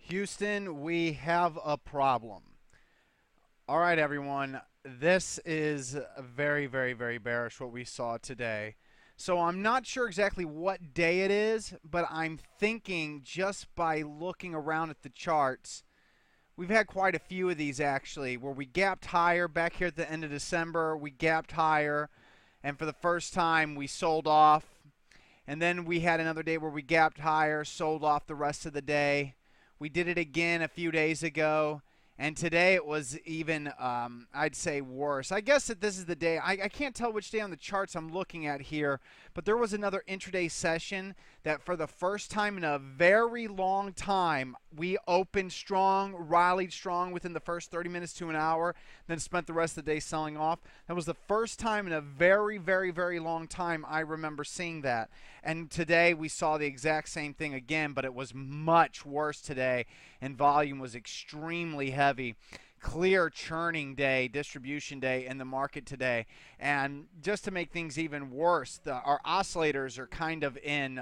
Houston, we have a problem. All right, everyone. This is very, very, very bearish what we saw today. So I'm not sure exactly what day it is, but I'm thinking just by looking around at the charts, we've had quite a few of these actually, where we gapped higher back here at the end of December. We gapped higher, and for the first time, we sold off. And then we had another day where we gapped higher, sold off the rest of the day. We did it again a few days ago. And today it was even, I'd say, worse. I guess that this is the day. I can't tell which day on the charts I'm looking at here, but there was another intraday session that for the first time in a very long time, we opened strong, rallied strong within the first 30 minutes to an hour, then spent the rest of the day selling off. That was the first time in a very, very, very long time I remember seeing that. And today we saw the exact same thing again, but it was much worse today, and volume was extremely heavy. Clear churning day, distribution day in the market today. And just to make things even worse, our oscillators are kind of in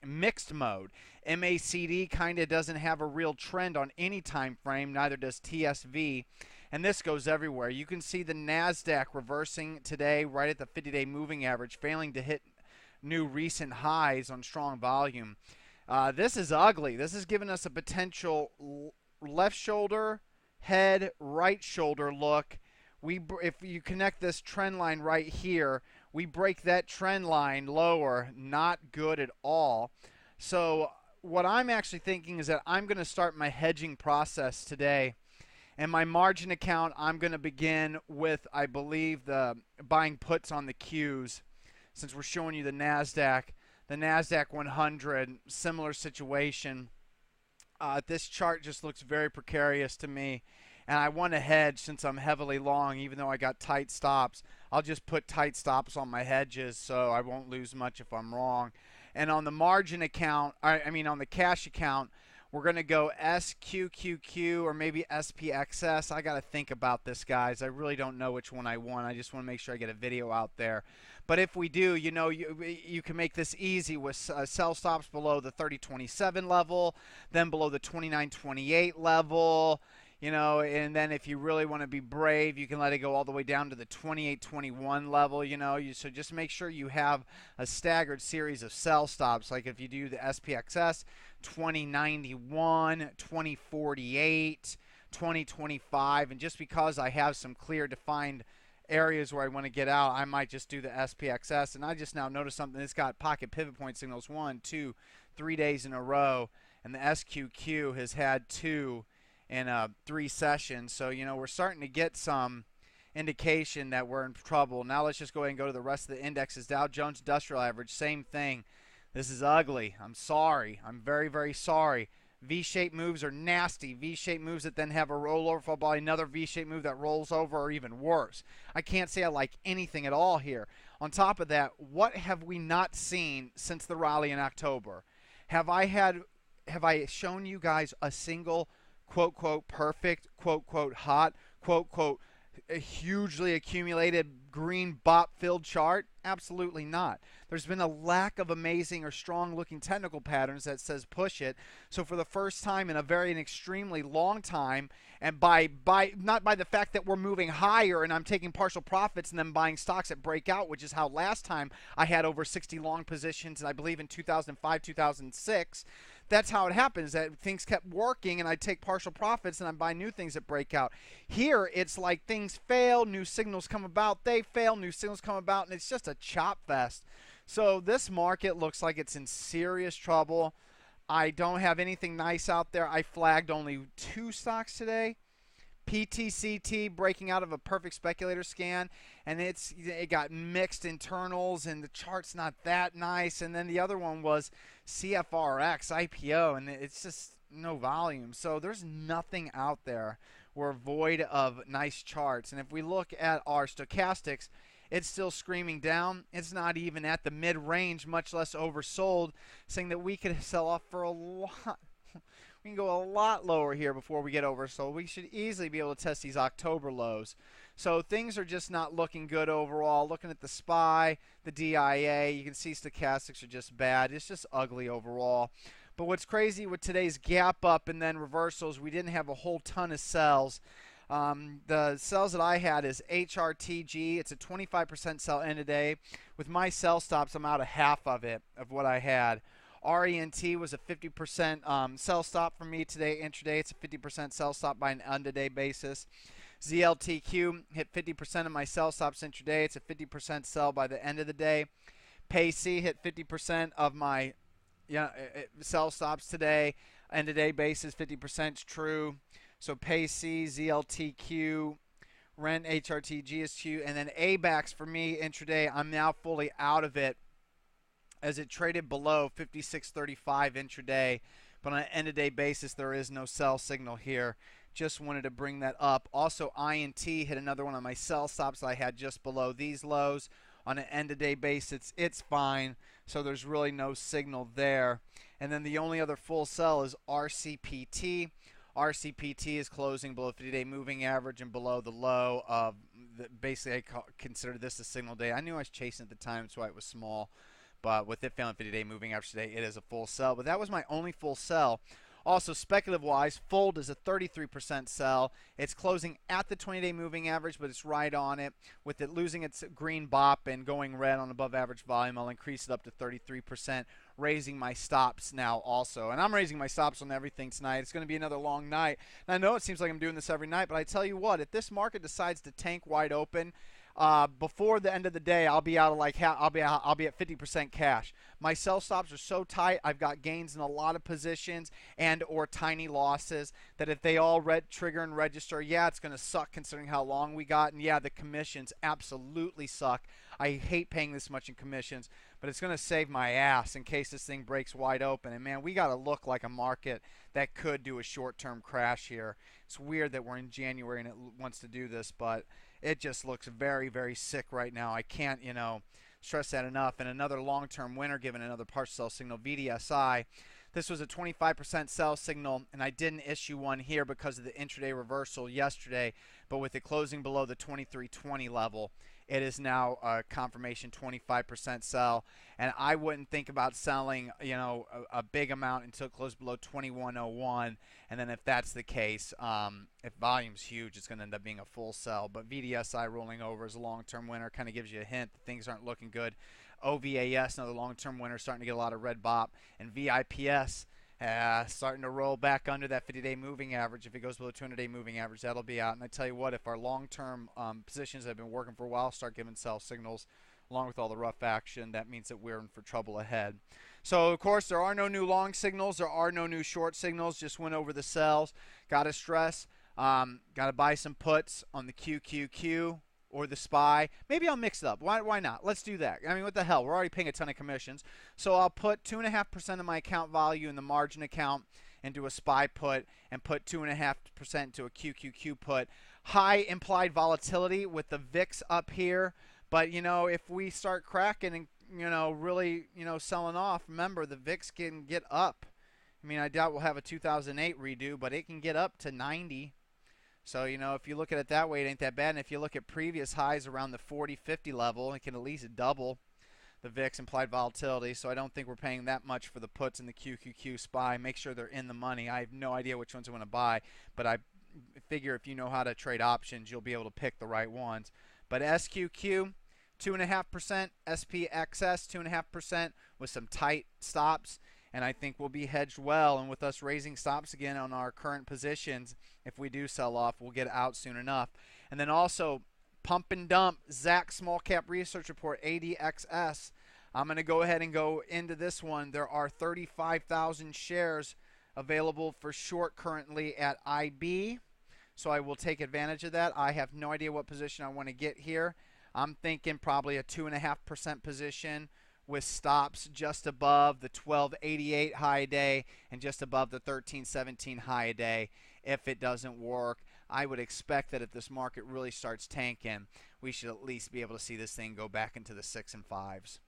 mixed mode. MACD kind of doesn't have a real trend on any time frame, neither does TSV. And this goes everywhere. You can see the NASDAQ reversing today right at the 50-day moving average, failing to hit new recent highs on strong volume. This is ugly. This has given us a potential left shoulder, head, right shoulder look. If you connect this trend line right here, we break that trend line lower. Not good at all. So what I'm actually thinking is that I'm going to start my hedging process today. And my margin account, I'm going to begin with, I believe, the buying puts on the Qs. Since we're showing you the NASDAQ 100, similar situation. This chart just looks very precarious to me. And I want to hedge since I'm heavily long, even though I got tight stops. I'll just put tight stops on my hedges so I won't lose much if I'm wrong. And on the margin account, I mean on the cash account, we're going to go SQQQ or maybe SPXS. I got to think about this, guys. I really don't know which one I want. I just want to make sure I get a video out there. But if we do, you know, you can make this easy with sell stops below the 30.27 level, then below the 29.28 level. You know, and then if you really want to be brave, you can let it go all the way down to the 28.21 level, you know. So just make sure you have a staggered series of sell stops. Like if you do the SPXS, 2091, 2048, 2025. And just because I have some clear defined areas where I want to get out, I might just do the SPXS. And I just now noticed something. It's got pocket pivot point signals 1, 2, 3 days in a row. And the SQQ has had 2 in 3 sessions. So, you know, we're starting to get some indication that we're in trouble. Now let's just go ahead and go to the rest of the indexes. Dow Jones Industrial Average, same thing. This is ugly. I'm sorry. I'm very, very sorry. V-shaped moves are nasty. V-shaped moves that then have a rollover followed by another V-shaped move that rolls over are even worse. I can't say I like anything at all here. On top of that, what have we not seen since the rally in October? Have I shown you guys a single quote, quote, perfect, quote, quote, hot, quote, quote, a hugely accumulated green bop-filled chart? Absolutely not. There's been a lack of amazing or strong-looking technical patterns that says push it. So for the first time in a very extremely long time, and not by the fact that we're moving higher and I'm taking partial profits and then buying stocks that break out, which is how last time I had over 60 long positions, and I believe in 2005, 2006. That's how it happens, that things kept working and I take partial profits and I buy new things that break out. Here, it's like things fail, new signals come about, they fail, new signals come about, and it's just a chop fest. So this market looks like it's in serious trouble. I don't have anything nice out there. I flagged only 2 stocks today. PTCT breaking out of a perfect speculator scan, and it got mixed internals and the chart's not that nice. And then the other one was CFRX IPO, and it's just no volume. So there's nothing out there. We're void of nice charts. And if we look at our stochastics, it's still screaming down. It's not even at the mid-range, much less oversold, saying that we could sell off for a lot. We can go a lot lower here before we get oversold. We should easily be able to test these October lows. So things are just not looking good overall. Looking at the SPY, the DIA, you can see stochastics are just bad. It's just ugly overall. But what's crazy with today's gap up and then reversals, we didn't have a whole ton of sells. The sells that I had is HRTG. It's a 25% sell in today. With my sell stops, I'm out of half of it, of what I had. RENT was a 50% sell stop for me today, intraday. It's a 50% sell stop by an end-of-day basis. ZLTQ hit 50% of my sell stops intraday. It's a 50% sell by the end of the day. PayC hit 50% of my sell stops today. End-of-day basis, 50% is true. So PayC, ZLTQ, Rent, HRT, GSQ, and then ABAX for me intraday. I'm now fully out of it as it traded below 56.35 intraday. But on an end-of-day basis, there is no sell signal here. Just wanted to bring that up. Also, INT hit another one of my sell stops that I had just below these lows. On an end-of-day basis, it's fine. So there's really no signal there. And then the only other full sell is RCPT. RCPT is closing below 50-day moving average and below the low of basically I consider this a signal day. I knew I was chasing at the time, that's why it was small. But with it failing 50-day moving average today, it is a full sell. But that was my only full sell. Also, speculative-wise, Fold is a 33% sell. It's closing at the 20-day moving average, but it's right on it. With it losing its green bop and going red on above-average volume, I'll increase it up to 33%, raising my stops now also. And I'm raising my stops on everything tonight. It's going to be another long night. And I know it seems like I'm doing this every night, but I tell you what, if this market decides to tank wide open, before the end of the day, I'll be out of I'll be at 50% cash. My sell stops are so tight. I've got gains in a lot of positions and or tiny losses that if they all trigger and register, yeah, it's going to suck considering how long we got, and yeah, the commissions absolutely suck. I hate paying this much in commissions, but it's going to save my ass in case this thing breaks wide open. And man, we got to look like a market that could do a short-term crash here. It's weird that we're in January and it wants to do this, but it just looks very, very sick right now. I can't, stress that enough. And another long-term winner given another partial sell signal, VDSI. This was a 25% sell signal, and I didn't issue one here because of the intraday reversal yesterday. But with it closing below the 2320 level, it is now a confirmation 25% sell. And I wouldn't think about selling, a big amount until it closed below 2101. And then if that's the case, if volume's huge, it's going to end up being a full sell. But VDSI rolling over as a long-term winner kind of gives you a hint that things aren't looking good. OVAS, another long-term winner, starting to get a lot of red bop. And VIPS starting to roll back under that 50-day moving average. If it goes below 200-day moving average, that'll be out. And I tell you what, if our long-term positions that have been working for a while start giving sell signals, along with all the rough action, that means that we're in for trouble ahead. So, of course, there are no new long signals. There are no new short signals. Just went over the sells. Got to stress, got to buy some puts on the QQQ or the SPY. Maybe I'll mix it up. Why not? Let's do that. I mean, what the hell? We're already paying a ton of commissions. So I'll put 2.5% of my account value in the margin account into a SPY put and put 2.5% into a QQQ put. High implied volatility with the VIX up here. But, if we start cracking and, really, selling off, remember, the VIX can get up. I mean, I doubt we'll have a 2008 redo, but it can get up to 90. So, if you look at it that way, it ain't that bad. And if you look at previous highs around the 40-50 level, it can at least double the VIX implied volatility. So I don't think we're paying that much for the puts in the QQQ SPY. Make sure they're in the money. I have no idea which ones I want to buy, but I figure if you know how to trade options, you'll be able to pick the right ones. But SQQ, 2.5%, SPXS, 2.5% with some tight stops. And I think we'll be hedged well. And with us raising stops again on our current positions, if we do sell off, we'll get out soon enough. And then also, pump and dump, Zacks Small Cap Research Report, ADXS. I'm going to go ahead and go into this one. There are 35,000 shares available for short currently at IB. So I will take advantage of that. I have no idea what position I want to get here. I'm thinking probably a 2.5% position with stops just above the 1288 high day and just above the 1317 high day. If it doesn't work, I would expect that if this market really starts tanking, we should at least be able to see this thing go back into the 6 and 5s.